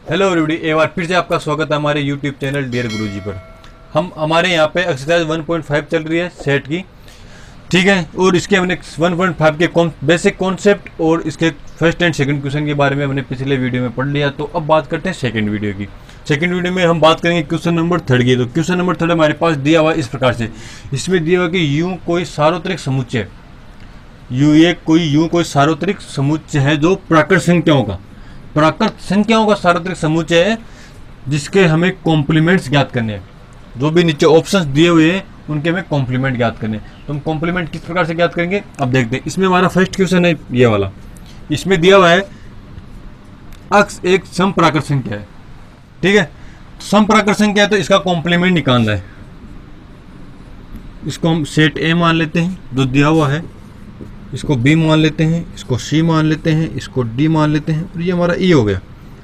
Hello everybody, एक बार फिर से आपका स्वागत है हमारे यूट्यूब चैनल डियर गुरुजी पर। हमारे यहाँ पे एक्सरसाइज 1.5 चल रही है सेट की, ठीक है। और इसके हमने 1.5 के बेसिक कॉन्सेप्ट और इसके फर्स्ट एंड सेकंड क्वेश्चन के बारे में हमने पिछले वीडियो में पढ़ लिया। तो अब बात करते हैं सेकंड वीडियो की। सेकंड वीडियो में हम बात करेंगे क्वेश्चन नंबर 3 की। तो क्वेश्चन नंबर 3 हमारे पास दिया हुआ इस प्रकार से। इसमें दिया हुआ कि यूँ कोई सार्वत्रिक समुच्चय, यूँ कोई सार्वत्रिक समुच्चय है जो प्राकृत संख्याओं का सार्वत्रिक समुच्चय है, जिसके हमें कॉम्प्लीमेंट्स ज्ञात करने हैं। जो भी नीचे ऑप्शंस दिए हुए हैं उनके हमें कॉम्प्लीमेंट ज्ञात करने हैं। तो हम कॉम्प्लीमेंट किस प्रकार से ज्ञात करेंगे अब देखते हैं। इसमें हमारा फर्स्ट क्वेश्चन है ये वाला। इसमें दिया हुआ है अक्स एक समप्राकृत संख्या है, ठीक है। समप्राकृत संख्या है तो इसका कॉम्प्लीमेंट निकालना है। इसको हम सेट ए मान लेते हैं जो दिया हुआ है, इसको बी मान लेते हैं, इसको सी मान लेते हैं, इसको डी मान लेते हैं और ये हमारा ई हो गया,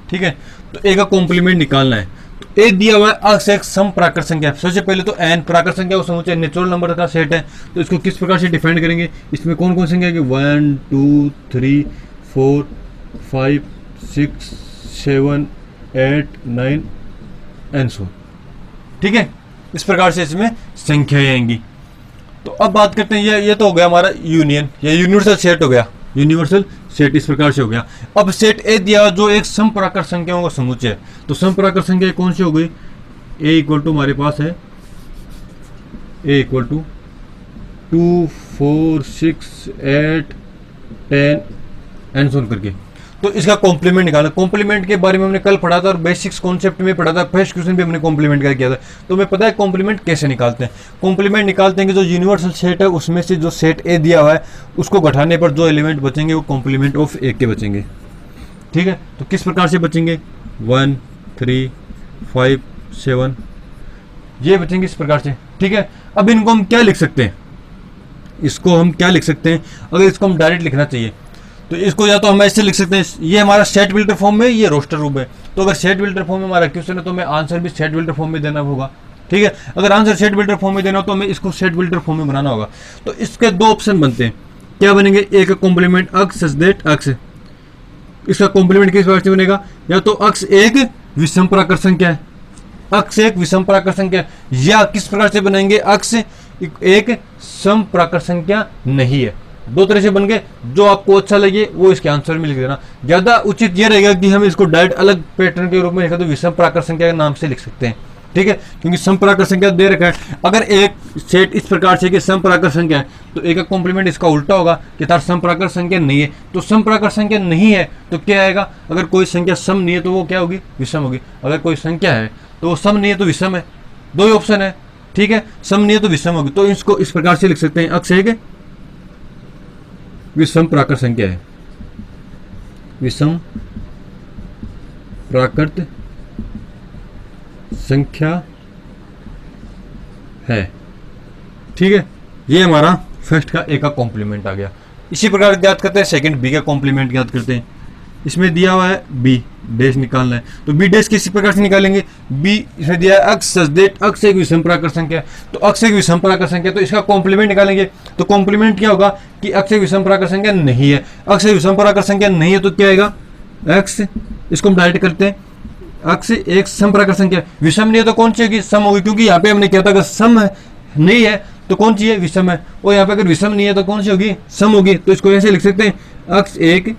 ठीक है। तो ए का कॉम्प्लीमेंट निकालना है। तो ए दिया हुआ है अक्स एक समप्राकृत संख्या। सबसे पहले तो एन प्राकृत संख्या वो समुच्चय नेचुरल नंबर का सेट है। तो इसको किस प्रकार से डिफाइन करेंगे, इसमें कौन कौन संख्या है 1 2 3 4 5 6 7 8 9 एंड सो, ठीक है। इस प्रकार से इसमें संख्याएं आएंगी। तो अब बात करते हैं, ये तो हो गया हमारा यूनियन या यूनिवर्सल सेट हो गया। यूनिवर्सल सेट इस प्रकार से हो गया। अब सेट ए दिया जो एक समप्राकृत संख्याओं का समुच्चय है। तो समप्राकृत संख्या कौन सी हो गई, ए इक्वल टू हमारे पास है ए इक्वल टू 2 4 6 8 10 एंड सो करके। तो इसका कॉम्प्लीमेंट निकालना। कॉम्प्लीमेंट के बारे में हमने कल पढ़ा था और बेसिक्स कॉन्सेप्ट में पढ़ा था। फर्स्ट क्वेश्चन भी हमने कॉम्प्लीमेंट का किया था। तो हमें पता है कॉम्प्लीमेंट कैसे निकालते हैं। कॉम्प्लीमेंट निकालते हैं कि जो यूनिवर्सल सेट है उसमें से जो सेट ए दिया हुआ है उसको घटाने पर जो एलिमेंट बचेंगे वो कॉम्प्लीमेंट ऑफ ए के बचेंगे, ठीक है। तो किस प्रकार से बचेंगे 1 3 5 7 ये बचेंगे इस प्रकार से, ठीक है। अब इनको हम क्या लिख सकते हैं, इसको हम क्या लिख सकते हैं। अगर इसको हम डायरेक्ट लिखना चाहिए तो इसको या तो हम ऐसे लिख सकते हैं, ये हमारा सेट बिल्डर फॉर्म में, ये रोस्टर रूप है। तो अगर सेट बिल्डर फॉर्म में हमारा क्वेश्चन है तो हमें आंसर भी सेट बिल्डर फॉर्म में देना होगा, ठीक है। अगर आंसर सेट बिल्डर फॉर्म में देना हो तो हमें इसको सेट बिल्डर फॉर्म में बनाना होगा। तो इसके दो ऑप्शन बनते हैं। क्या बनेंगे, एक का कॉम्प्लीमेंट अक्स सच दैट अक्स, इसका कॉम्प्लीमेंट किस प्रकार से बनेगा, या तो अक्स एक विषम प्राकृत संख्या है, अक्स एक विषम प्राकृत संख्या, या किस प्रकार से बनाएंगे अक्स एक सम प्राकृत संख्या नहीं है। दो तरह से बन गए, जो आपको अच्छा लगे वो इसके आंसर में लिख देना। ज्यादा उचित ये रहेगा कि हम इसको डायरेक्ट अलग पैटर्न के रूप में लिखा तो विषम प्राकृत संख्या के नाम से लिख सकते हैं, ठीक है। क्योंकि सम प्राकृत संख्या दे रखा है। अगर एक सेट इस प्रकार से कि सम प्राकृत संख्या है तो एक का कॉम्प्लीमेंट इसका उल्टा होगा कि तार सम प्राकृत संख्या नहीं है। तो सम प्राकृत संख्या नहीं है तो क्या आएगा, अगर कोई संख्या सम नहीं है तो वो क्या होगी, विषम होगी। अगर कोई संख्या है तो वो सम नहीं है तो विषम है। दो ही ऑप्शन है, ठीक है। सम नहीं है तो विषम होगी। तो इसको इस प्रकार से लिख सकते हैं, अक्स एक विषम प्राकृत संख्या है, विषम प्राकृत संख्या है, ठीक है। ये हमारा फर्स्ट का ए का कॉम्प्लीमेंट आ गया। इसी प्रकार ज्ञात करते हैं सेकंड बी का कॉम्प्लीमेंट ज्ञात करते हैं। इसमें दिया हुआ है बी डैश निकालना है। तो बी डैश किसी प्रकार से निकालेंगे, बी इसमें दिया है अक्स सच दैट अक्स एक विषम प्राकृत संख्या। तो अक्स एक विषम प्राकृत संख्या, तो इसका कॉम्प्लीमेंट निकालेंगे। तो कॉम्प्लीमेंट क्या होगा कि अक्स एक विषम प्राकृत संख्या नहीं है। अक्स एक विषम प्राकृत संख्या नहीं है तो क्या आएगा एक्स, इसको हम डायरेक्ट करते हैं, अक्स एक सम प्राकृत संख्या। विषम नहीं है तो कौन सी होगी, सम होगी। क्योंकि यहाँ पे हमने क्या था, अगर सम है नहीं है तो कौन सी है, विषम है। और यहाँ पे अगर विषम नहीं है तो कौन सी होगी, सम होगी। तो इसको ऐसे लिख सकते हैं, अक्स एक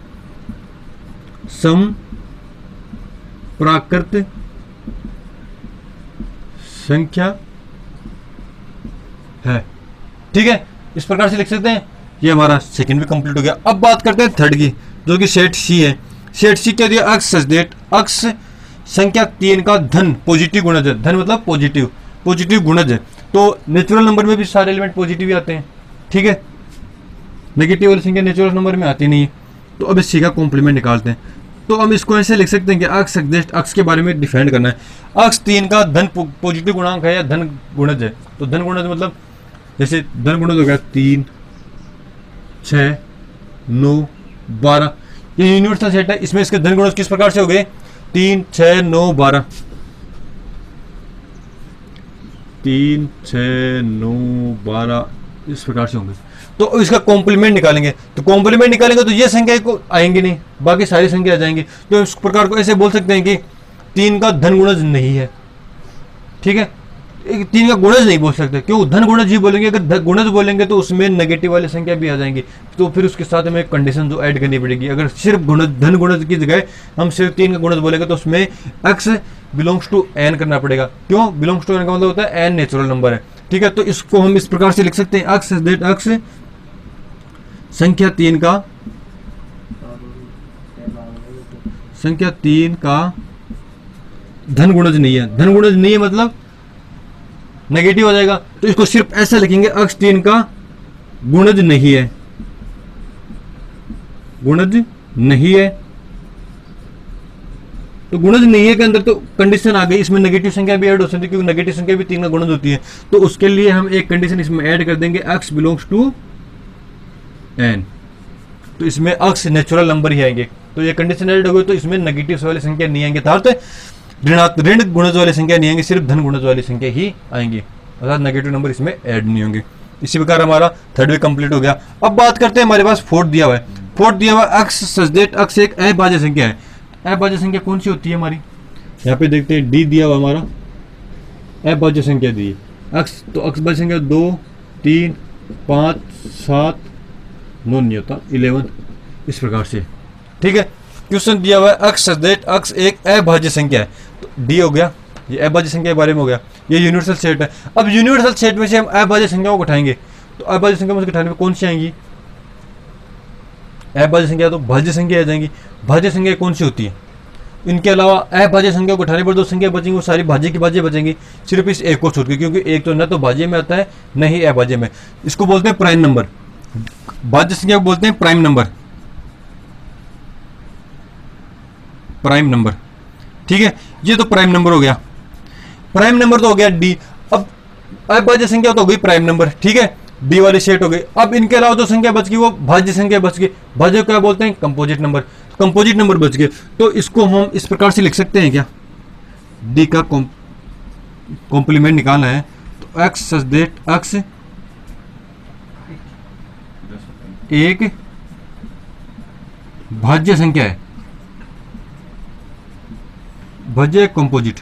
सम प्राकृत संख्या है, ठीक है। इस प्रकार से लिख सकते हैं। ये हमारा सेकंड भी कंप्लीट हो गया। अब बात करते हैं थर्ड की, जो कि सेट सी है। सेट सी क्या दिया, अक्स सच दैट अक्स संख्या 3 का धन पॉजिटिव गुणज है। धन मतलब पॉजिटिव गुणज है। तो नेचुरल नंबर में भी सारे एलिमेंट पॉजिटिव ही आते हैं, ठीक है। नेगेटिव वाली संख्या नेचुरल नंबर में आती नहीं है। तो अब इस सी का कॉम्प्लीमेंट निकालते हैं। तो हम इसको ऐसे लिख सकते हैं कि अक्स सच दैट अक्स के बारे में डिफाइन करना है। अक्स 3 का धन पॉजिटिव गुणांक है या धन गुणज है। तो धन गुणज मतलब जैसे धन गुणज हो गया 3 6 9 12, ये यूनिवर्सल सेट है। इसमें इसके धन गुणज किस प्रकार से हो गए, 3 6 9 12, 3 6 9 12 इस प्रकार से होंगे। तो इसका कॉम्प्लीमेंट निकालेंगे। तो कॉम्प्लीमेंट निकालेंगे तो ये संख्या को आएंगी नहीं, बाकी सारी संख्या आ जाएंगी। तो इस प्रकार को ऐसे बोल सकते हैं कि 3 का धन गुणज नहीं है, ठीक है। 3 का गुणज नहीं बोल सकते, क्यों? धन गुणज ही बोलेंगे। अगर गुणज बोलेंगे तो उसमें नेगेटिव वाली संख्या भी आ जाएंगी, तो फिर उसके साथ हमें कंडीशन जो ऐड करनी पड़ेगी। अगर सिर्फ गुणज, धन गुणज की जगह हम सिर्फ 3 का गुणज बोलेंगे तो उसमें x बिलोंग्स टू n करना पड़ेगा। क्यों? बिलोंग्स टू n का मतलब होता है n नेचुरल नंबर है, ठीक है। तो इसको हम इस प्रकार से लिख सकते हैं, x दैट x संख्या 3 का धन गुणज नहीं है। धन गुणज नहीं है मतलब नेगेटिव हो जाएगा, तो इसको सिर्फ ऐसा लिखेंगे, x 3 का गुणज नहीं है, गुणज नहीं है। तो गुणज नहीं है के अंदर तो कंडीशन आ गई, इसमें नेगेटिव संख्या भी ऐड हो सकती है, क्योंकि नेगेटिव संख्या भी 3 का गुणज होती है। तो उसके लिए हम एक कंडीशन इसमें ऐड कर देंगे, x बिलोंग्स टू n। तो इसमें x नेचुरल नंबर ही आएंगे, तो ये कंडीशन ऐड हो गई, तो इसमें नेगेटिव वाली संख्या नहीं आएंगे, ऋण गुणज वाली संख्या नहीं आएंगे, सिर्फ धन गुणज वाली संख्या ही आएंगी, अर्थात नेगेटिव नंबर इसमें ऐड नहीं होंगे। इसी प्रकार हमारा थर्ड वे कंप्लीट हो गया। अब बात करते हैं, हमारे पास फोर्थ दिया हुआ है। फोर्थ दिया हुआ x सच दैट x एक अभाज्य संख्या है। अभाज्य संख्या कौन सी होती है हमारी? यहाँ पे देखते हैं, d दिया हुआ हमारा अभाज्य संख्या दी है x, तो x भाज्य संख्या 2 3 5 7 9 नहीं होता 11, इस प्रकार से, ठीक है। क्वेश्चन दिया हुआ है x सच दैट x एक अभाज्य संख्या है, तो d हो गया, ये अभाज्य संख्या के बारे में हो गया, ये यूनिवर्सल सेट है। अब यूनिवर्सल सेट में से हम अभाज्य संख्याओं को उठाएंगे, तो अभाज्य संख्या में से उठाने में कौन सी आएंगी? अभाज्य संख्या तो भाज्य संख्या आ जाएंगी। भाज्य संख्या कौन सी होती है? इनके अलावा अभाज्य संख्या को उठाने पर जो संख्या बचेंगी वो सारी भाज्य की भाज्य बचेंगी, सिर्फ इस एक को छोड़ के, क्योंकि एक तो न तो भाज्य में आता है न ही अभाज्य में। इसको बोलते हैं प्राइम नंबर, भाज्य संख्या को बोलते हैं प्राइम नंबर, प्राइम नंबर, ठीक है। ये तो प्राइम नंबर हो गया, प्राइम नंबर तो हो गया डी। अब अभाज्य संख्या तो हो गई प्राइम नंबर, ठीक है, डी वाली सेट हो गई। अब इनके अलावा जो संख्या बच गई वो भाज्य संख्या बच गई, भाज्य क्या बोलते हैं? कंपोजिट नंबर, कंपोजिट नंबर बच गए। तो इसको हम इस प्रकार से लिख सकते हैं क्या? डी का कॉम्प्लीमेंट निकालना है, तो x सच दैट x एक भाज्य संख्या है, भाज्य कंपोजिट,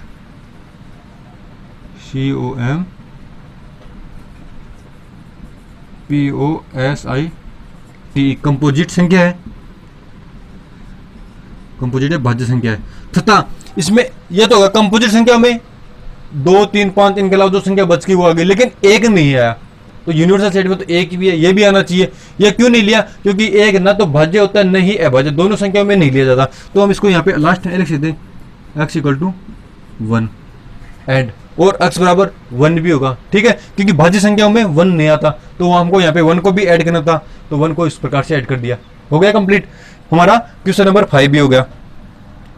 COMPOSIT, कंपोजिट संख्या है, कंपोजिट है, भाज्य संख्या है। तथा इसमें यह तो होगा कंपोजिट संख्या में 2 3 5 इनके अलावा जो संख्या बच गई वो आ गई, लेकिन एक नहीं आया। तो यूनिवर्सल सेट में तो एक भी है, ये भी आना चाहिए। ये क्यों नहीं लिया? क्योंकि एक ना तो भाज्य होता है न ही अभाज्य, दोनों संख्याओं में नहीं लिया जाता। तो हम इसको यहाँ पे लास्ट में लिख दें, x इक्वल टू 1 एंड, और x बराबर 1 भी होगा, ठीक है, क्योंकि भाज्य संख्याओं में 1 नहीं आता, तो हमको यहाँ पे 1 को भी ऐड करना था, तो 1 को इस प्रकार से ऐड कर दिया। हो गया कंप्लीट हमारा क्वेश्चन नंबर 5 भी हो गया।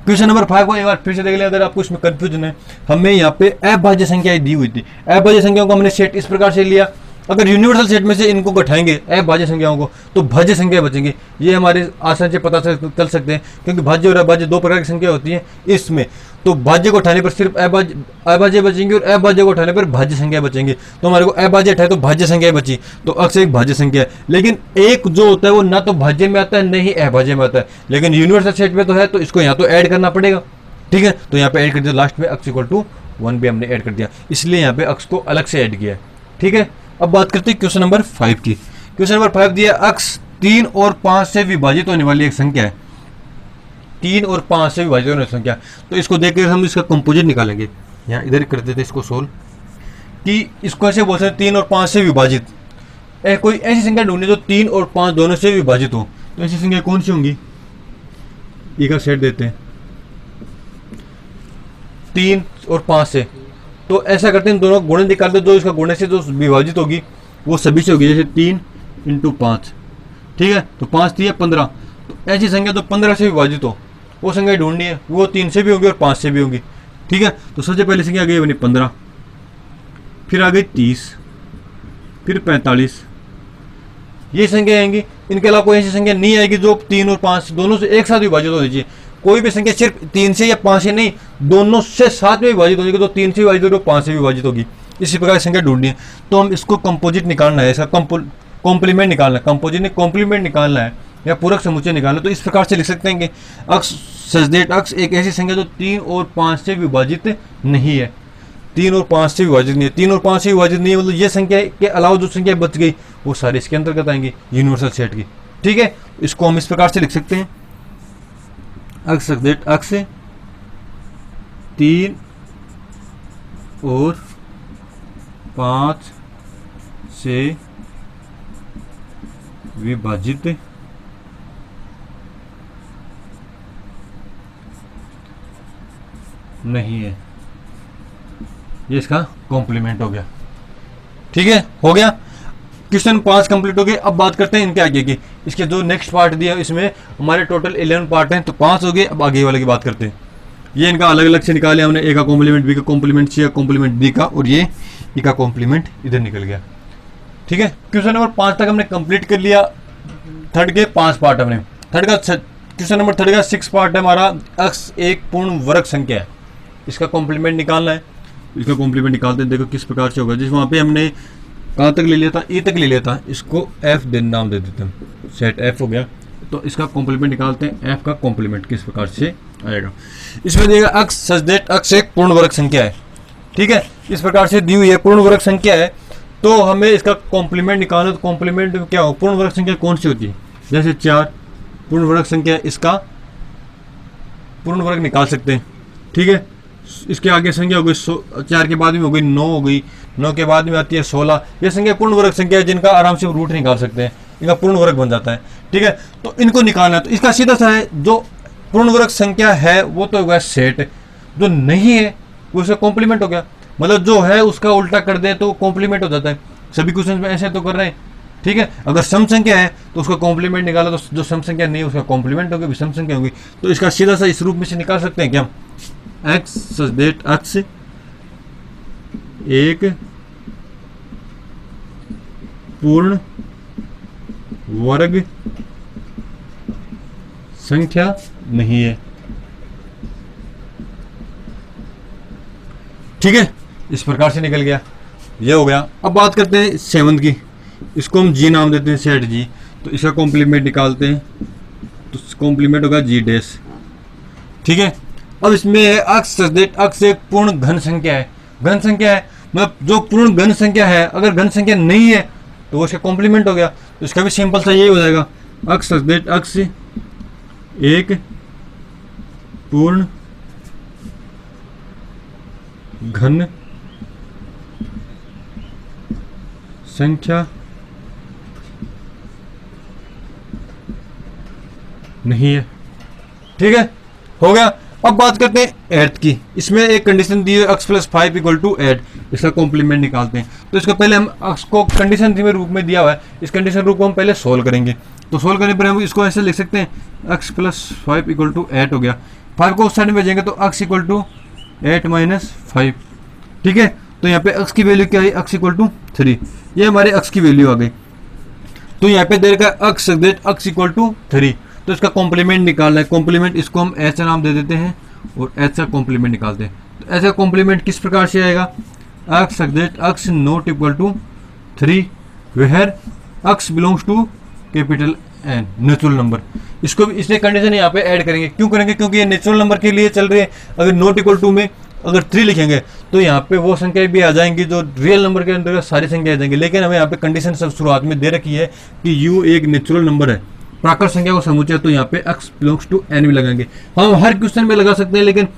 क्वेश्चन नंबर 5 को एक बार फिर से देख लें, अगर आपको इसमें कंफ्यूजन है। हमें यहाँ पे अभाज्य संख्याएं दी हुई थी, अभाज्य संख्याओं को हमने सेट इस प्रकार से लिया। अगर यूनिवर्सल सेट में से इनको घटाएंगे अभाज्य संख्याओं को, तो भाज्य संख्या बचेंगी। ये हमारे आसान से पता चल सकते हैं, क्योंकि भाज्य और अभाज्य दो प्रकार की संख्या होती है इसमें। तो भाज्य को उठाने पर सिर्फ अभाज्य बचेंगे और अभाज्य को उठाने पर भाज्य संख्या बचेंगी। तो हमारे को अभाज्य उठाए तो भाज्य संख्या बची, तो x एक भाज्य संख्या है। लेकिन एक जो होता है वो ना तो भाज्य में आता है न ही अभाज्य में आता है, लेकिन यूनिवर्सल सेट में तो है, तो इसको यहाँ तो ऐड करना पड़ेगा, ठीक है। तो यहाँ पे ऐड कर दिया, लास्ट में x इक्वल टू 1 भी हमने ऐड कर दिया, इसलिए यहाँ पे x को अलग से ऐड किया है, ठीक है। अब बात करते हैं क्वेश्चन नंबर 5 की। क्वेश्चन नंबर 5 दिया, x 3 और 5 से विभाजित होने वाली एक संख्या है, 3 और 5 से विभाजित होने वाली संख्या। तो इसको देखकर हम इसका कंपोजिट निकालेंगे। यहाँ इधर कर देते इसको सोल्व, कि इसको ऐसे बोल सकते 3 और 5 से विभाजित, कोई ऐसी संख्या ढूंढनी जो 3 और 5 दोनों से विभाजित हो। तो ऐसी संख्या कौन सी होंगी? ये का सेट देते हैं 3 और 5 से, तो ऐसा करते हैं दोनों गुणे निकालते हैं, जो इसका गुणे से जो विभाजित होगी वो सभी से होगी, जैसे 3 × 5, ठीक है। तो 5 3 15, तो ऐसी संख्या तो 15 से विभाजित हो वो संख्या ढूंढनी है, वो 3 से भी होगी और 5 से भी होगी, ठीक है। तो सबसे पहली संख्या आ गई बनी 15, फिर आ गई 30, फिर 45, ये संख्या आएंगी। इनके अलावा कोई ऐसी संख्या नहीं आएगी जो 3 और 5 दोनों से एक साथ विभाजित होनी चाहिए। कोई भी संख्या सिर्फ 3 से या 5 से नहीं, दोनों से साथ में विभाजित होगी, तो 3 से विभाजित होगी तो 5 से विभाजित होगी। इसी प्रकार की संख्या ढूंढनी है। तो हम इसको कंपोजिट निकालना है, इसका कॉम्प्लीमेंट निकालना है, कंपोजिट ने कॉम्प्लीमेंट निकालना है। या पूरक समुच्चय निकालना, तो इस प्रकार से लिख सकते हैं कि अक्स सच दैट अक्स एक ऐसी संख्या जो 3 और 5 से विभाजित नहीं है। 3 और 5 से विभाजित नहीं है, 3 और 5 से विभाजित नहीं है, मतलब ये संख्या के अलावा जो संख्या बच गई वो सारी इसके अंतर्गत आएंगी यूनिवर्सल सेट की। ठीक है, इसको हम इस प्रकार से लिख सकते हैं, अक्स सच दैट अक्स 3 और 5 से विभाजित नहीं है। ये इसका कॉम्प्लीमेंट हो गया। ठीक है, हो गया। क्वेश्चन 5 कंप्लीट हो गए। अब बात करते हैं इनके आगे की। इसके जो नेक्स्ट पार्ट दिया इसमें हमारे टोटल 11 पार्ट हैं, तो 5 हो गए। अब आगे वाले की बात करते हैं। ये इनका अलग अलग से निकाले हमने, ए का कॉम्प्लीमेंट, बी का कॉम्प्लीमेंट, सी का कॉम्प्लीमेंट, डी का, और ये ई का कॉम्प्लीमेंट इधर निकल गया। ठीक है, क्वेश्चन नंबर 5 तक हमने कंप्लीट कर लिया। थर्ड के 5 पार्ट हमने, क्वेश्चन नंबर 3 का 6 पार्ट है हमारा। अक्स एक पूर्ण वर्ग संख्या है, इसका कॉम्प्लीमेंट निकालना है। इसका कॉम्प्लीमेंट निकालते हैं, देखो किस प्रकार से होगा। जिस वहाँ पे हमने कहाँ तक ले लिया था, ई तक ले लिया था, इसको एफ नाम दे देते हैं, सेट एफ हो गया। तो इसका कॉम्प्लीमेंट निकालते हैं, एफ का कॉम्प्लीमेंट किस प्रकार से आएगा। इसमें देगा अक्स सच दैट अक्स एक पूर्ण वर्ग संख्या है। ठीक है, इस प्रकार से दी हुई है, पूर्ण वर्ग संख्या है, तो हमें इसका कॉम्प्लीमेंट निकालना। तो कॉम्प्लीमेंट क्या हो, पूर्ण वर्ग संख्या कौन सी होती है, जैसे 4 पूर्ण वर्ग संख्या, इसका पूर्ण वर्ग निकाल सकते हैं। ठीक है, इसके आगे संख्या हो गई 4 के बाद में हो गई 9 हो गई, 9 के बाद में आती है 16। ये संख्या पूर्ण वर्ग संख्या है जिनका आराम से रूट निकाल सकते हैं, इनका पूर्ण वर्ग बन जाता है। ठीक है, तो इनको निकालना है। तो इसका सीधा सा है, जो पूर्ण वर्ग संख्या है वो तो होगा सेट, जो नहीं है वो उसका कॉम्प्लीमेंट हो गया। मतलब जो है उसका उल्टा कर दे तो कॉम्प्लीमेंट हो जाता है। सभी क्वेश्चन में ऐसे तो कर रहे हैं। ठीक है, अगर सम संख्या है तो उसका कॉम्प्लीमेंट निकाला, तो जो सम संख्या नहीं है उसका कॉम्प्लीमेंट होगी, विषम संख्या होगी। तो इसका सीधा सा इस रूप में से निकाल सकते हैं क्या, एक्स सच दैट अक्स एक पूर्ण वर्ग संख्या नहीं है। ठीक है, इस प्रकार से निकल गया, ये हो गया। अब बात करते हैं 7 की, इसको हम जी नाम देते हैं, सेट जी। तो इसका कॉम्प्लीमेंट निकालते हैं, तो कॉम्प्लीमेंट होगा जी डैश। ठीक है, अब इसमें है अक्स सच दैट अक्स एक पूर्ण घन संख्या है। घन संख्या है मतलब जो पूर्ण घन संख्या है, अगर घन संख्या नहीं है तो वो इसका कॉम्प्लीमेंट हो गया। तो इसका भी सिंपल सा यही हो जाएगा, अक्स सच दैट अक्स एक पूर्ण घन संख्या नहीं है। ठीक है, हो गया। अब बात करते हैं 8 की। इसमें एक कंडीशन दी है x + 5 = 8, इसका कॉम्प्लीमेंट निकालते हैं। तो इसका पहले हम x को कंडीशन में रूप में दिया हुआ है, इस कंडीशन रूप को हम पहले सोल्व करेंगे। तो सोल्व करने पर हम इसको ऐसे लिख सकते हैं, x + 5 = 8 हो गया। 5 को उस साइड में भेजेंगे तो x = 8 - 5। ठीक है, तो यहाँ पे x की वैल्यू क्या है, x = 3। ये हमारे x की वैल्यू आ गई। तो यहाँ पे दे रखा है x = 3, तो इसका कॉम्प्लीमेंट निकालना है। कॉम्प्लीमेंट इसको हम h नाम दे देते हैं और h का कॉम्प्लीमेंट निकालते हैं। तो ऐसा कॉम्प्लीमेंट किस प्रकार से आएगा, x ≠ 3 where x belongs to capital N, natural number. इसको भी इसलिए कंडीशन यहाँ पे ऐड करेंगे। क्यों करेंगे, क्योंकि ये नेचुरल नंबर के लिए चल रहे हैं। अगर ≠ में अगर 3 लिखेंगे तो यहाँ पे वो संख्या भी आ जाएंगी जो रियल नंबर के अंदर सारी संख्या आ जाएंगी। लेकिन हमें यहाँ पे कंडीशन सब शुरुआत में दे रखी है कि u एक नेचुरल नंबर है, प्राकृत संख्या को समुच्चय, तो यहाँ पे x बिलोंग्स टू n भी लगाएंगे। हम हर क्वेश्चन में लगा सकते हैं, लेकिन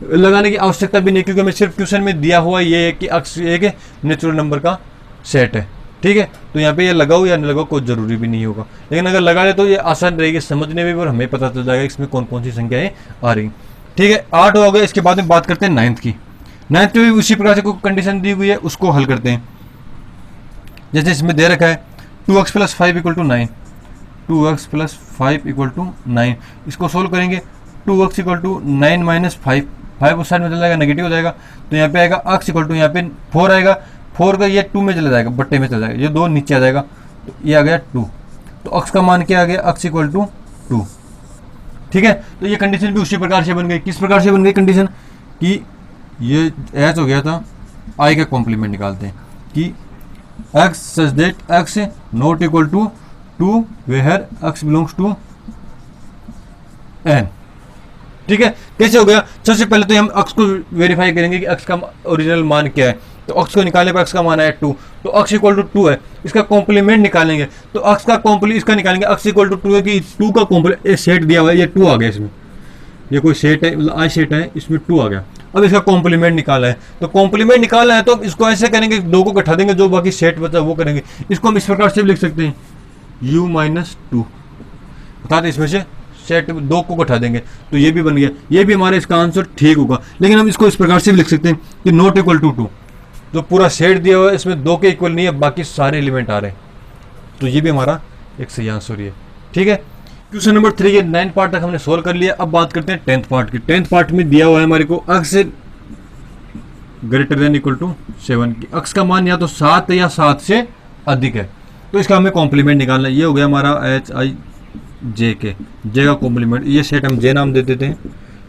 लगाने की आवश्यकता भी नहीं, क्योंकि हमें सिर्फ क्वेश्चन में दिया हुआ ये है कि x एक नेचुरल नंबर का सेट है। ठीक है, तो यहाँ पे ये लगाओ या नहीं लगाओ कोई जरूरी भी नहीं होगा, लेकिन अगर लगा ले तो ये आसान रहेगी समझने में भी, और हमें पता चल जाएगा इसमें कौन कौन सी संख्याएं आ रही। ठीक है, 8 हो गए। इसके बाद में बात करते हैं 9th की। 9th में भी उसी प्रकार से कोई कंडीशन दी हुई है, उसको हल करते हैं। जैसे इसमें दे रखा है 2x + 5 = 9, 2x + 5 = 9। इसको सोल्व करेंगे, 2x = 9 - 5, 5 उस साइड में चला जाएगा, नेगेटिव हो जाएगा। तो यहाँ पे आएगा x = यहाँ पे 4 आएगा, 4 का ये 2 में चला जाएगा, बट्टे में चला जाएगा, ये 2 नीचे आ जाएगा, तो ये आ गया 2। तो x का मान क्या आ गया, x = 2। ठीक है, तो ये कंडीशन भी उसी प्रकार से बन गई। किस प्रकार से बन गई कंडीशन, कि ये h हो गया था, i का कॉम्प्लीमेंट निकालते हैं कि x such that x ≠ 2 where x belongs to n। ठीक है, कैसे हो गया? सबसे पहले तो हम x को वेरीफाई करेंगे कि x का ओरिजिनल मान क्या है। तो x को निकालने पर x का मान है 2, तो x इक्वल टू 2 है। इसका कॉम्प्लीमेंट निकालेंगे तो x का कॉम्प्लीमेंट इसका निकालेंगे, x इक्वल टू 2 है कि 2 का कॉम्प्लीमेंट सेट दिया हुआ है, ये 2 आ गया इसमें, ये कोई सेट है मतलब आई सेट है, इसमें 2 आ गया। अब इसका कॉम्प्लीमेंट निकाला है, तो कॉम्प्लीमेंट निकालना है तो इसको ऐसे करेंगे, 2 को घटा देंगे, जो बाकी सेट बचा वो करेंगे। इसको हम इस प्रकार से भी लिख सकते हैं u माइनस 2, बता दें इसमें से सेट 2 को घटा देंगे तो ये भी बन गया, ये भी हमारा इसका आंसर ठीक होगा। लेकिन हम इसको इस प्रकार से भी लिख सकते हैं कि नॉट इक्वल टू 2, जो पूरा सेट दिया हुआ है इसमें 2 के इक्वल नहीं है, बाकी सारे एलिमेंट आ रहे हैं, तो ये भी हमारा एक सही आंसर है। ठीक है, क्वेश्चन नंबर 3 के 9 पार्ट तक हमने सोल्व कर लिया। अब बात करते हैं 10th पार्ट की। 10th पार्ट में दिया हुआ है हमारे को x greater than equal to 7 की x का मान या तो 7 या 7 से अधिक है, तो इसका हमें कॉम्प्लीमेंट निकालना है। ये हो गया हमारा एच आई जे के, जे का कॉम्प्लीमेंट, ये सेट हम जे नाम दे देते हैं।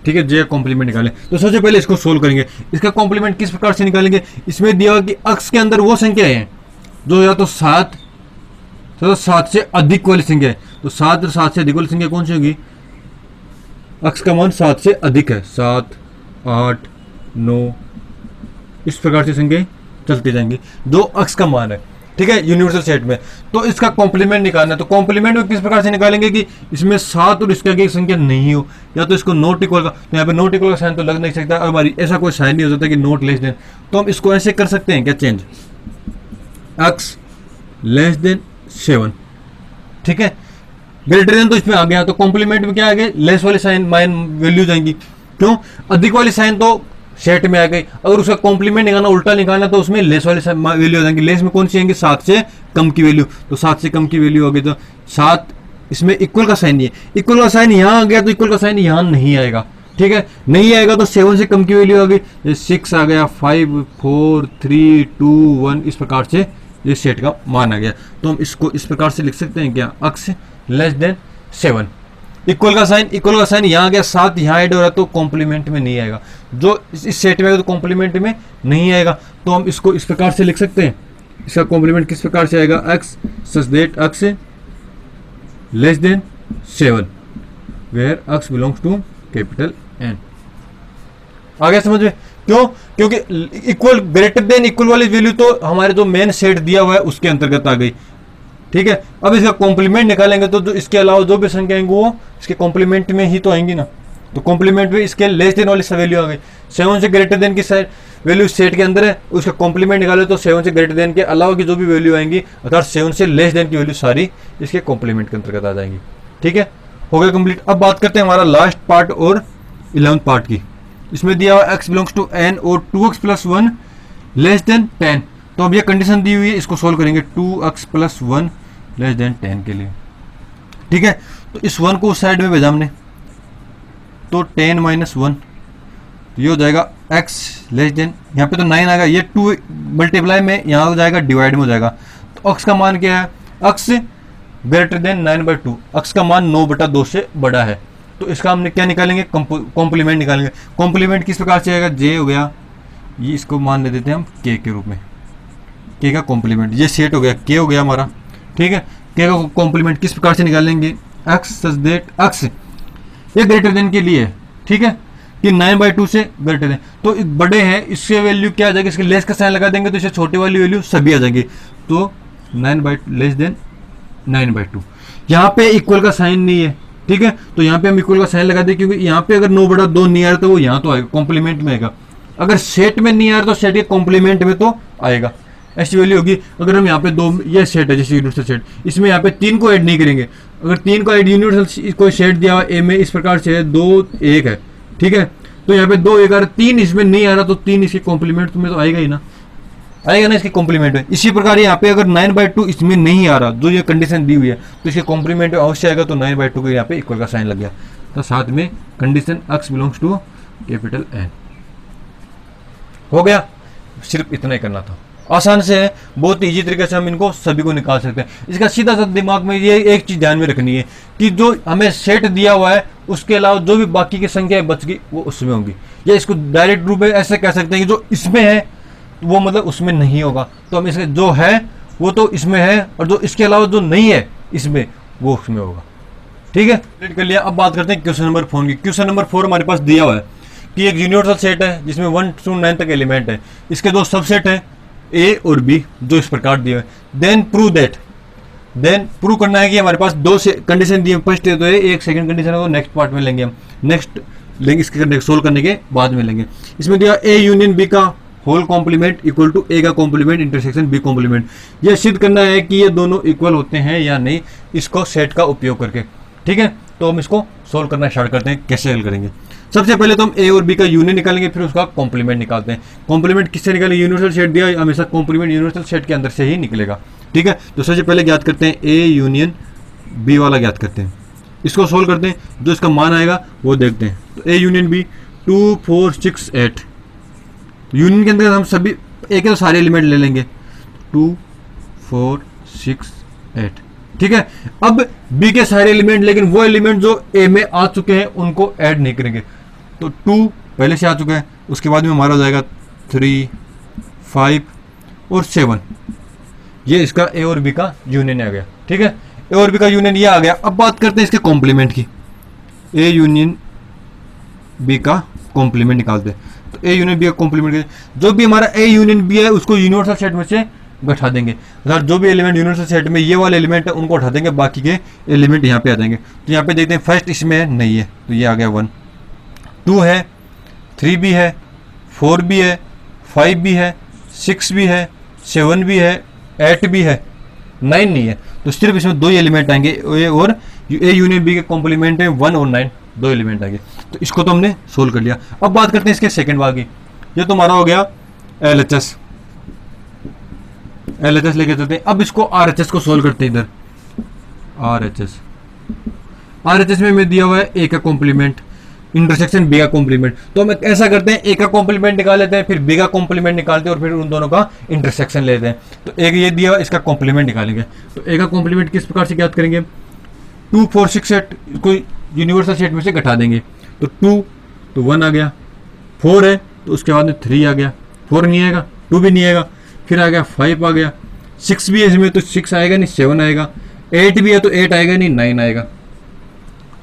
ठीक है, जे का कॉम्प्लीमेंट निकालें तो सबसे पहले इसको सोल्व करेंगे। इसका कॉम्प्लीमेंट किस प्रकार से निकालेंगे? इसमें दिया हुआ कि x के अंदर वो संख्या है जो या तो 7 से अधिक वाली संख्या है, तो 7 और 7 से अधिक वाली संख्या कौन सी होगी? x का मान 7 से अधिक है, 7, 8, 9, इस प्रकार से संख्या चलती जाएंगी जो x का मान है। ठीक है, यूनिवर्सल सेट में, तो इसका कॉम्प्लीमेंट निकालना है। तो कॉम्प्लीमेंट में किस प्रकार से निकालेंगे कि इसमें 7 और इसके आगे एक संख्या नहीं हो, या तो इसको नॉट इक्वल का, तो यहाँ पे नॉट इक्वल का साइन तो लग नहीं सकता, और हमारी ऐसा कोई साइन नहीं हो सकता कि नॉट लेस देन, तो हम इसको ऐसे कर सकते हैं क्या चेंज, x लेस देन 7। ठीक है, ग्रेटर देन तो इसमें आ गया, तो कॉम्प्लीमेंट में क्या आ गया? लेस वाली साइन माइन वैल्यू जाएंगी, क्यों? अधिक वाली साइन तो सेट में आ गई, अगर उसका कॉम्प्लीमेंट निकालना, उल्टा निकालना, तो उसमें लेस वाली वैल्यू आ जाएंगी। लेस में कौन सी आएंगी? 7 से कम की वैल्यू, तो 7 से कम की वैल्यू होगी, तो 7 इसमें इक्वल का साइन नहीं है, इक्वल का साइन यहाँ आ गया तो इक्वल का साइन यहाँ नहीं आएगा। ठीक है, नहीं आएगा तो 7 से कम की वैल्यू आ गई, 6 आ गया, 5, 4, 3, 2, 1, इस प्रकार से ये सेट का मान आ गया। तो हम इसको इस प्रकार से लिख सकते हैं क्या? x लेस देन 7, इक्वल का साइन यहाँ आ गया, 7 यहाँ ऐड हो रहा है तो कॉम्प्लीमेंट में नहीं आएगा, जो इस सेट में आएगा तो कॉम्प्लीमेंट में नहीं आएगा। तो हम इसको इस प्रकार से लिख सकते हैं, इसका कॉम्प्लीमेंट किस प्रकार से आएगा? x such that x less than 7 where x belongs to capital N। आ गया समझ में? क्यों? क्योंकि इक्वल ग्रेटर देन इक्वल वाली वैल्यू तो हमारे जो मेन सेट दिया हुआ है उसके अंतर्गत आ गई। ठीक है, अब इसका कॉम्प्लीमेंट निकालेंगे तो जो इसके अलावा जो भी संख्या आएंगी वो इसके कॉम्प्लीमेंट में ही तो आएंगी ना, तो कॉम्प्लीमेंट में इसके लेस देन वाली वैल्यू आ गई। 7 से ग्रेटर देन की वैल्यू सेट के अंदर है, उसका कॉम्प्लीमेंट निकाले तो 7 से ग्रेटर देन के अलावा की जो भी वैल्यू आएंगी, अर्थात 7 से लेस देन की वैल्यू सारी इसके कॉम्प्लीमेंट के अंतर्गत आ जाएंगी। ठीक है, हो गया कंप्लीट। अब बात करते हैं हमारा लास्ट पार्ट और 11th पार्ट की। इसमें दिया हुआ x बिलोंग्स टू n और 2x प्लस 1 लेस देन 10, तो अब ये कंडीशन दी हुई है, इसको सोल्व करेंगे 2x प्लस 1 लेस देन 10 के लिए। ठीक है, तो इस 1 को उस साइड में भेजा हमने, तो 10 माइनस 1, तो ये हो जाएगा x लेस देन, यहाँ पे तो 9 आएगा, ये 2 मल्टीप्लाई में यहाँ हो जाएगा, डिवाइड में हो जाएगा, तो x का मान क्या है? x ग्रेटर देन 9/2, x का मान 9/2 से बड़ा है, तो इसका हमने क्या निकालेंगे? कॉम्प्लीमेंट निकालेंगे। कॉम्प्लीमेंट किस प्रकार से आएगा? j हो गया, ये इसको मान ले देते हैं हम k के रूप में, k का कॉम्प्लीमेंट, ये सेट हो गया, k हो गया हमारा। ठीक है, k का कॉम्प्लीमेंट किस प्रकार से निकालेंगे? x सच दैट x ये ग्रेटर देन के लिए है। ठीक है, कि 9/2 से ग्रेटर देन, तो बड़े हैं, इससे वैल्यू क्या आ जाएगी? इसके लेस का साइन लगा देंगे तो इससे छोटी वाली वैल्यू सभी आ जाएगी, तो 9/2 लेस देन 9/2। यहाँ पे इक्वल का साइन नहीं है। ठीक है, तो यहाँ पे हम इक्वल का साइन लगा दें, क्योंकि यहाँ पे अगर 9/2 नहीं आ रहा तो वो यहाँ तो आएगा, कॉम्प्लीमेंट में आएगा। अगर सेट में नहीं आ रहा तो सेट के कॉम्प्लीमेंट में तो आएगा, ऐसी वैल्यू होगी। अगर हम यहाँ पे 2, ये सेट है जैसे यूनिवर्सल सेट, इसमें यहाँ पे 3 को ऐड नहीं करेंगे, अगर 3 को ऐड यूनिवर्सल कोई सेट दिया हुआ ए में इस प्रकार से है 2, 1 है। ठीक है, तो यहाँ पे 2, 1 आ रहा, 3 इसमें नहीं आ रहा, तो 3 इसके कॉम्प्लीमेंट में तो आएगा ही ना, आएगा ना इसके कॉम्प्लीमेंट में। इसी प्रकार यहाँ पे अगर 9/2 इसमें नहीं आ रहा, जो ये कंडीशन दी हुई है, तो इसके कॉम्प्लीमेंट में अवश्य आएगा, तो 9/2 के यहाँ पे इक्वल का साइन लग गया, तो साथ में condition x belongs to capital N हो गया। सिर्फ इतना ही करना था, आसान से है, बहुत ईजी तरीके से हम इनको सभी को निकाल सकते हैं। इसका सीधा सा दिमाग में ये एक चीज ध्यान में रखनी है कि जो हमें सेट दिया हुआ है उसके अलावा जो भी बाकी की संख्या बच गई वो उसमें होंगी, या इसको डायरेक्ट रूप में ऐसे कह सकते हैं कि जो इसमें है वो मतलब उसमें नहीं होगा, तो हम इसके जो है वो तो इसमें है, और जो इसके अलावा जो नहीं है इसमें वो उसमें होगा। ठीक है, कंप्लीट कर लिया। अब बात करते हैं क्वेश्चन नंबर 4 की। क्वेश्चन नंबर 4 हमारे पास दिया हुआ है कि एक यूनिवर्सल सेट है जिसमें 1 to 9 तक एलिमेंट है, इसके दो सबसेट है ए और बी जो इस प्रकार दिए हुए। Then prove that, then prove करना है कि हमारे पास दो से कंडीशन दी है। फर्स्ट तो है, एक सेकंड कंडीशन है वो नेक्स्ट पार्ट में लेंगे हम, नेक्स्ट लेंगे इसके सोल्व करने के बाद में लेंगे। इसमें दिया ए यूनियन बी का whole complement equal to A का कॉम्प्लीमेंट इंटरसेक्शन बी कॉम्प्लीमेंट। यह सिद्ध करना है कि ये दोनों इक्वल होते हैं या नहीं, इसको सेट का उपयोग करके। ठीक है, तो हम इसको सोल्व करना स्टार्ट करते हैं। कैसे हल करेंगे? सबसे पहले तो हम ए और बी का यूनियन निकालेंगे, फिर उसका कॉम्प्लीमेंट निकालते हैं। कॉम्प्लीमेंट किससे निकालेंगे? यूनिवर्सल सेट दिया, हमेशा कॉम्प्लीमेंट यूनिवर्सल सेट के अंदर से ही निकलेगा। ठीक है, तो सबसे पहले ज्ञात करते हैं ए यूनियन बी वाला ज्ञात करते हैं, इसको सोल्व करते हैं, जो इसका मान आएगा वो देखते हैं। तो ए यूनियन बी 2 4 6 8, यूनियन के अंदर हम सभी ए के तो सारे एलिमेंट ले लेंगे 2 4 6 8। ठीक है, अब बी के सारे एलिमेंट, लेकिन वो एलिमेंट जो ए में आ चुके हैं उनको ऐड नहीं करेंगे। तो 2 पहले से आ चुका है, उसके बाद में हमारा हो जाएगा 3 5 और 7। ये इसका ए और बी का यूनियन आ गया। ठीक है, ए और बी का यूनियन ये आ गया। अब बात करते हैं इसके कॉम्प्लीमेंट की। ए यूनियन बी का कॉम्प्लीमेंट निकालते हैं। तो ए यूनियन बी का कॉम्प्लीमेंट, जो भी हमारा ए यूनियन बी है उसको यूनिवर्सल सेट में से बैठा देंगे। अगर जो भी एलिमेंट यूनिवर्सल सेट में ये वाले एलिमेंट है उनको उठा देंगे, बाकी के एलिमेंट यहाँ पे आ जाएंगे। तो यहाँ पे देखते हैं फर्स्ट इसमें नहीं है, तो ये आ गया 1, 2 है, 3 भी है, 4 भी है, 5 भी है, 6 भी है, 7 भी है, 8 भी है, 9 नहीं है। तो सिर्फ इसमें 2 एलिमेंट आएंगे ए और ए यूनियन बी के कॉम्प्लीमेंट है 1 और 9, 2 एलिमेंट आएंगे। तो इसको तो हमने सोल्व कर लिया। अब बात करते हैं इसके सेकंड भाग की। ये तो हमारा हो गया एलएचएस, एलएचएस लेके चलते हैं। अब इसको आरएचएस को सोल्व करते हैं। इधर आरएचएस, आरएचएस में हमें दिया हुआ है ए का कॉम्प्लीमेंट इंटरसेक्शन बी का कॉम्प्लीमेंट। तो हम ऐसा करते हैं, ए का कॉम्प्लीमेंट निकाल लेते हैं, फिर बी का कॉम्प्लीमेंट निकालते हैं और फिर उन दोनों का इंटरसेक्शन लेते हैं। तो एक ये दिया हुआ, इसका कॉम्प्लीमेंट निकालेंगे। तो ए का कॉम्प्लीमेंट किस प्रकार से ज्ञात करेंगे? 2 4 6 8 को यूनिवर्सल सेट में से घटा देंगे। तो 2 तो 1 आ गया, 4 है तो उसके बाद में 3 आ गया, 4 नहीं आएगा, 2 भी नहीं आएगा, फिर आ गया 5 आ गया, 6 भी है इसमें तो 6 आएगा नहीं, 7 आएगा, 8 भी है तो 8 आएगा नहीं, 9 आएगा।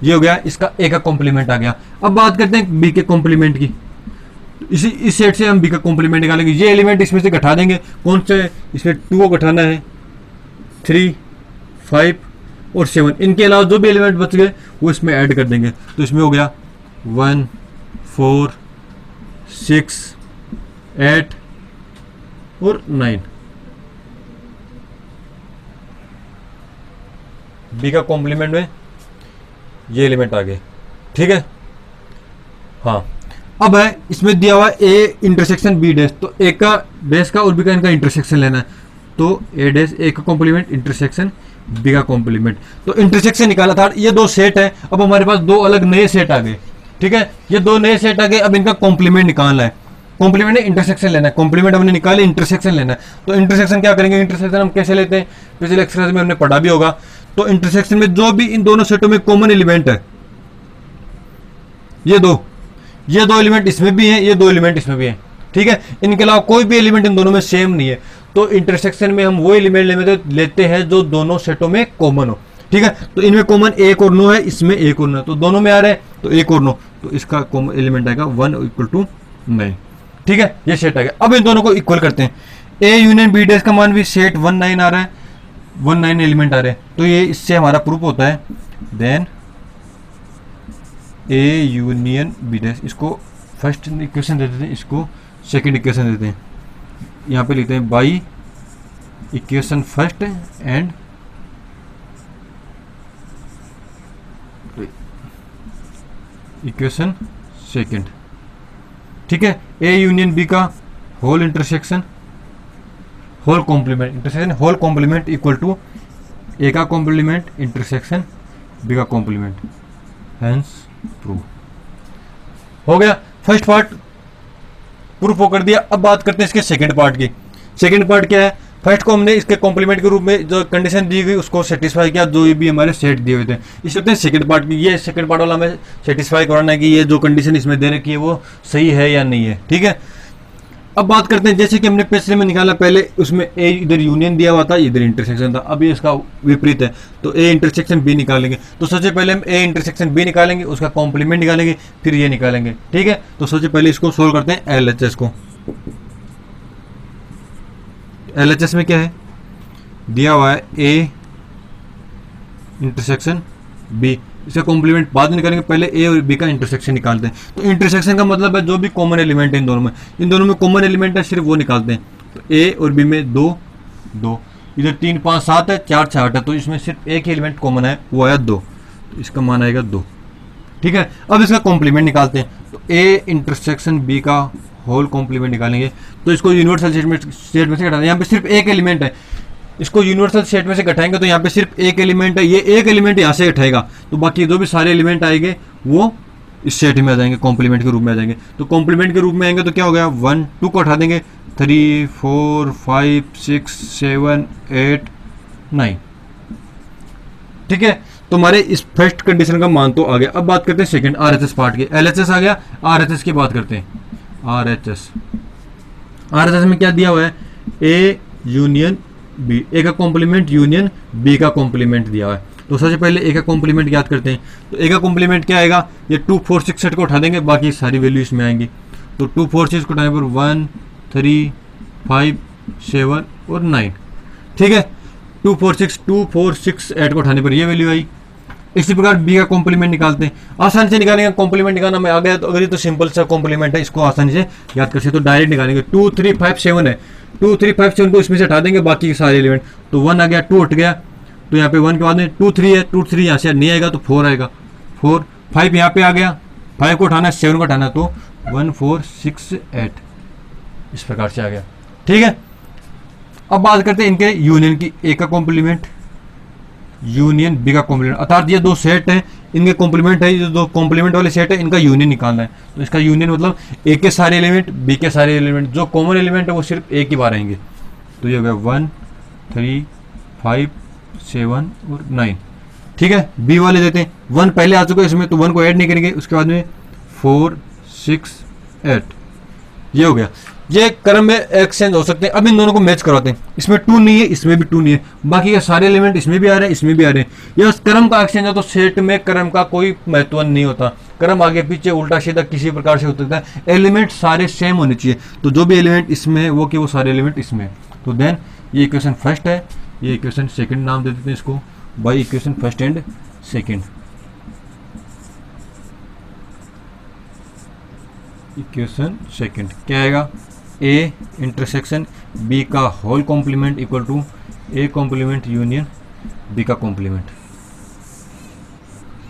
ये हो गया, इसका ए का कॉम्प्लीमेंट आ गया। अब बात करते हैं बी के कॉम्प्लीमेंट की। इस सेट से हम बी का कॉम्प्लीमेंट निकालेंगे। ये एलिमेंट इसमें से घटा देंगे। कौन से? इसमें 2 को घटाना है, 3 5 और 7। इनके अलावा जो भी एलिमेंट बच गए वो इसमें ऐड कर देंगे। तो इसमें हो गया 1 4 6 8 और 9। बी का कॉम्प्लीमेंट में ये एलिमेंट आ गए। ठीक है, हाँ। अब है इसमें दिया हुआ ए इंटरसेक्शन बी डैश, तो ए का डैश का और बी का इनका इंटरसेक्शन लेना है। तो ए डैश ए का कॉम्प्लीमेंट इंटरसेक्शन बी का कॉम्प्लीमेंट। तो इंटरसेक्शन निकाला था, ये 2 सेट है। अब हमारे पास 2 अलग नए सेट आ गए। ठीक है, ये 2 नए सेट आ गए। अब इनका कॉम्प्लीमेंट निकालना है। कॉम्प्लीमेंट इंटरसेक्शन लेना है, कॉम्प्लीमेंट हमने निकाले, इंटरसेक्शन लेना है। तो इंटरसेक्शन क्या करेंगे? इंटरसेक्शन हम कैसे लेते हैं? पिछले एक्सरसाइज में हमने पढ़ा भी होगा। तो इंटरसेक्शन में जो भी इन दोनों सेटों में कॉमन एलिमेंट है, ये दो एलिमेंट इसमें भी हैं, ये 2 एलिमेंट इसमें भी हैं। ठीक है, इनके अलावा कोई भी एलिमेंट इन दोनों में सेम नहीं है। तो इंटरसेक्शन में हम वो एलिमेंट लेते हैं जो दोनों सेटों में कॉमन हो। ठीक है, तो इनमें कॉमन 1 और 9 है, इसमें 1 और 9, तो दोनों में आ रहे हैं, तो 1 और 9, तो इसका कॉमन एलिमेंट आएगा 1 इक्वल टू 9। ठीक है, ये सेट आ गया। अब इन दोनों को इक्वल करते हैं। ए यूनियन बी डैश का मान भी सेट 1 9 आ रहा है, 1 9 एलिमेंट आ रहे हैं। तो ये इससे हमारा प्रूफ होता है। Then A union B dash, इसको फर्स्ट इक्वेशन दे देते हैं, इसको सेकंड इक्वेशन देते हैं। यहाँ पे लिखते हैं by equation first and equation second. ठीक है, ए यूनियन बी का whole intersection whole complement, intersection whole complement equal to A का कॉम्प्लीमेंट इंटरसेक्शन बी का कॉम्प्लीमेंट। हेंस प्रूफ हो गया। फर्स्ट पार्ट प्रूफ हो कर दिया। अब बात करते हैं इसके सेकंड पार्ट की। सेकंड पार्ट क्या है? फर्स्ट को हमने इसके कॉम्प्लीमेंट के रूप में जो कंडीशन दी गई उसको सेटिस्फाई किया, जो भी हमारे सेट दिए हुए थे। इस होते हैं सेकंड पार्ट की। ये सेकंड पार्ट वाला हमें सेटिस्फाई कराना है कि ये जो कंडीशन इसमें दे रखी है वो सही है या नहीं है। ठीक है, अब बात करते हैं, जैसे कि हमने पिछले में निकाला, पहले उसमें ए इधर यूनियन दिया हुआ था, इधर इंटरसेक्शन था, अब ये इसका विपरीत है, तो ए इंटरसेक्शन बी निकालेंगे। तो सबसे पहले हम ए इंटरसेक्शन बी निकालेंगे, उसका कॉम्प्लीमेंट निकालेंगे, फिर ये निकालेंगे, ठीक है। तो सबसे पहले इसको सोल्व करते हैं एलएचएस को। एलएचएस में क्या है दिया हुआ है, ए इंटरसेक्शन बी, इसका कॉम्प्लीमेंट बाद में निकालेंगे, पहले ए और बी का इंटरसेक्शन निकालते हैं। तो इंटरसेक्शन का मतलब है जो भी कॉमन एलिमेंट है इन दोनों में कॉमन एलिमेंट है, सिर्फ वो निकालते हैं। तो ए और बी में 2 2, इधर 3 5 7 है, 4 6 8 है, तो इसमें सिर्फ एक ही एलिमेंट कॉमन है, वो आया 2, तो इसका मान आएगा 2, ठीक है। अब इसका कॉम्प्लीमेंट निकालते हैं, तो ए इंटरसेक्शन बी का होल कॉम्प्लीमेंट निकालेंगे। तो इसको यूनिवर्सल सेट में से घटाना, यहाँ पे सिर्फ एक एलिमेंट है, इसको यूनिवर्सल सेट में से घटाएंगे तो यहाँ पे सिर्फ एक एलिमेंट है, ये एक एलिमेंट यहाँ से घटाएगा, तो बाकी जो भी सारे एलिमेंट आएंगे वो इस सेट में आ जाएंगे, कॉम्प्लीमेंट के रूप में आ जाएंगे। तो कॉम्प्लीमेंट के रूप में आएंगे तो क्या हो गया, 1 2 को हटा देंगे, 3 4 5 6 7 8 9, ठीक है। तो हमारे इस फर्स्ट कंडीशन का मान तो आ गया। अब बात करते हैं सेकंड आरएचएस पार्ट की। एलएचएस आ गया, आरएचएस की बात करते हैं। आरएचएस में क्या दिया हुआ है, ए यूनियन बी, ए का कॉम्प्लीमेंट यूनियन बी का कॉम्प्लीमेंट दिया हुआ है। तो सबसे पहले ए का कॉम्प्लीमेंट याद करते हैं। तो ए का कॉम्प्लीमेंट क्या आएगा, ये 2 4 6 सेट को उठा देंगे, बाकी सारी वैल्यू इसमें आएंगी। तो 2 4 6 को उठाने पर 1 3 5 7 और 9, ठीक है। 2 4 6 8 को उठाने पर ये वैल्यू आई। इसी प्रकार बी का कॉम्प्लीमेंट निकालते हैं, आसानी से निकालेंगे। कॉम्प्लीमेंट निकालना में आ गया, तो अगर ये तो सिंपल सा कॉम्प्लीमेंट है, इसको आसानी से याद कर सकते, तो डायरेक्ट निकालेंगे। 2 3 5 7 है, 2 3 5 7 को इसमें से हटा देंगे, बाकी के सारे एलिमेंट। तो 1 आ गया, 2 हट गया, तो यहाँ पे 1 के बाद में 2 3 है, 2 3 यहाँ से नहीं आएगा तो 4 आएगा, 4 5 यहाँ पे आ गया, 5 को उठाना है, 7 को उठाना है, तो 1 4 6 8 इस प्रकार से आ गया, ठीक है। अब बात करते हैं इनके यूनियन की। ए का कॉम्प्लीमेंट यूनियन बी का कॉम्प्लीमेंट, अर्थात ये 2 सेट है, इनके कॉम्प्लीमेंट है, ये 2 कॉम्प्लीमेंट वाले सेट है, इनका यूनियन निकालना है। तो इसका यूनियन मतलब ए के सारे एलिमेंट, बी के सारे एलिमेंट, जो कॉमन एलिमेंट है वो सिर्फ एक ही बार आएंगे। तो ये हो गया 1 3 5 7 और 9, ठीक है। बी वाले देते हैं, 1 पहले आ चुका है इसमें, तो 1 को ऐड नहीं करेंगे, उसके बाद में 4 6 8, ये हो गया। ये क्रम में एक्सचेंज हो सकते हैं। अब इन दोनों को मैच करवाते हैं, इसमें 2 नहीं है, इसमें भी 2 नहीं है, बाकी के सारे एलिमेंट इसमें भी आ रहे हैं, इसमें भी आ रहे हैं। यह क्रम का एक्सचेंज है, तो सेट में क्रम का कोई महत्व नहीं होता, क्रम आगे पीछे उल्टा सीधा किसी प्रकार से हो सकता है, एलिमेंट सारे सेम होने चाहिए। तो जो भी एलिमेंट इसमें है वो कि वो सारे एलिमेंट इसमें है। तो देन ये इक्वेशन फर्स्ट है, ये इक्वेशन सेकंड नाम दे देते हैं इसको, by equation first and second. Equation second क्या आएगा, ए इंटरसेक्शन बी का whole complement equal to A complement union B का कॉम्प्लीमेंट,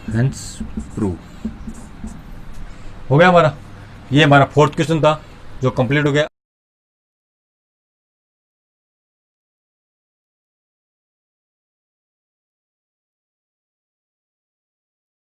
हेंस प्रूव। हो गया हमारा, ये हमारा फोर्थ क्वेश्चन था जो कंप्लीट हो गया।